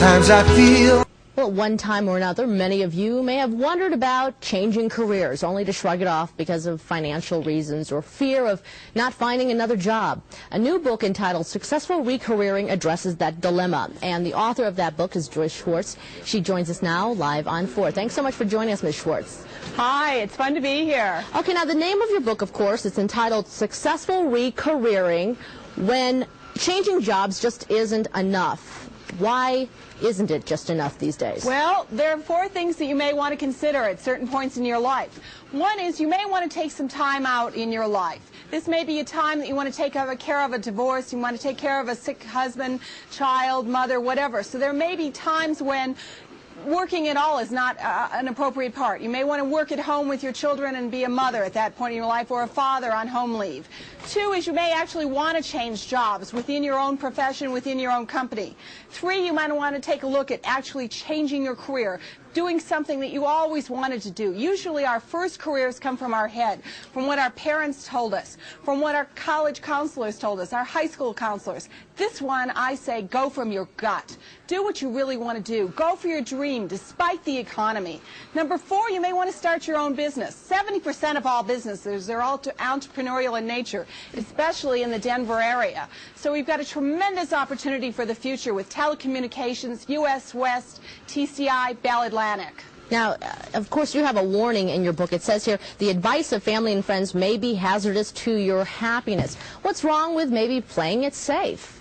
Sometimes I feel. Well, at one time or another, many of you may have wondered about changing careers, only to shrug it off because of financial reasons or fear of not finding another job. A new book entitled Successful Recareering addresses that dilemma, and the author of that book is Joyce Schwarz. She joins us now live on 4. Thanks so much for joining us, Ms. Schwarz. Hi, it's fun to be here. Okay, now the name of your book, of course, it's entitled Successful Recareering, when changing jobs just isn't enough. Why isn't it just enough these days? Well, there are 4 things that you may want to consider at certain points in your life. One is you may want to take some time out in your life. This may be a time that you want to take care of a divorce, you want to take care of a sick husband, child, mother, whatever. So there may be times when working at all is not an appropriate part. You may want to work at home with your children and be a mother at that point in your life, or a father on home leave. 2 is you may actually want to change jobs within your own profession, within your own company. 3, you might want to take a look at actually changing your career, doing something that you always wanted to do. Usually our first careers come from our head, from what our parents told us, from what our college counselors told us, our high school counselors. This one, I say, go from your gut. Do what you really want to do. Go for your dream, despite the economy. Number 4, you may want to start your own business. 70% of all businesses are all entrepreneurial in nature, especially in the Denver area. So we've got a tremendous opportunity for the future with telecommunications, US West, TCI, Bell Atlantic. Now, of course, you have a warning in your book. It says here, the advice of family and friends may be hazardous to your happiness. What's wrong with maybe playing it safe?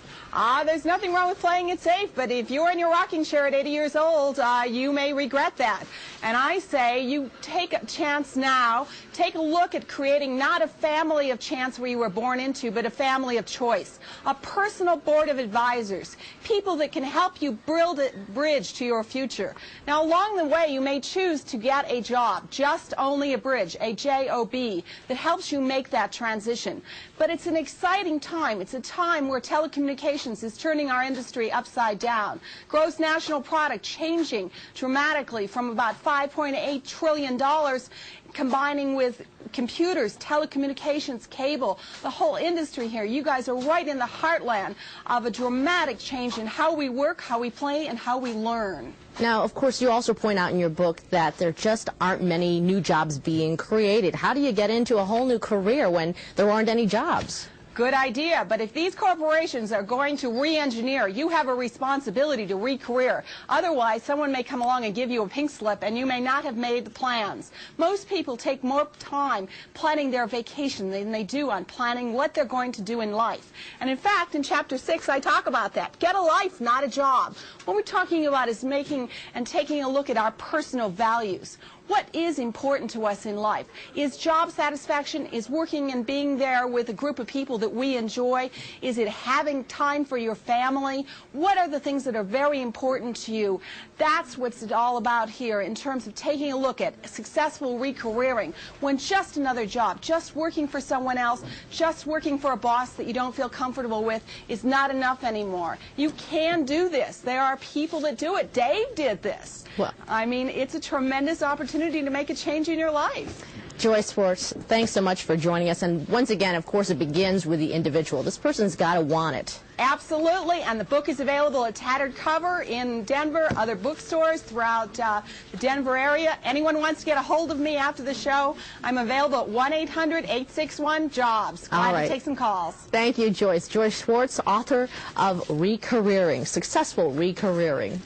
There's nothing wrong with playing it safe, but if you're in your rocking chair at 80 years old, you may regret that. And I say you take a chance now, take a look at creating not a family of chance where you were born into, but a family of choice. A personal board of advisors, people that can help you build a bridge to your future. Now, along the way, you may choose to get a job, just only a bridge, a JOB, that helps you make that transition. But it's an exciting time. It's a time where telecommunications is turning our industry upside down. Gross national product changing dramatically from about $5.8 trillion, combining with computers, telecommunications, cable, the whole industry here. You guys are right in the heartland of a dramatic change in how we work, how we play, and how we learn. Now, of course, you also point out in your book that there just aren't many new jobs being created. How do you get into a whole new career when there aren't any jobs? Good idea, but if these corporations are going to re-engineer, you have a responsibility to re-career. Otherwise, someone may come along and give you a pink slip, and you may not have made the plans. Most people take more time planning their vacation than they do on planning what they're going to do in life. And in fact, in Chapter 6, I talk about that. Get a life, not a job. What we're talking about is making and taking a look at our personal values. What is important to us in life? Is job satisfaction? Is working and being there with a group of people that we enjoy? Is it having time for your family? What are the things that are very important to you? That's what it's all about here in terms of taking a look at successful recareering, when just another job, just working for someone else, just working for a boss that you don't feel comfortable with is not enough anymore. You can do this. There are people that do it. Dave did this. Well, I mean, it's a tremendous opportunity to make a change in your life. Joyce Schwarz, thanks so much for joining us. And once again, of course, it begins with the individual. This person's got to want it. Absolutely, and the book is available at Tattered Cover in Denver, other bookstores throughout the Denver area. Anyone wants to get a hold of me after the show, I'm available at 1-800-861-JOBS. Glad to take some calls. Thank you, Joyce. Joyce Schwarz, author of Recareering, Successful Recareering.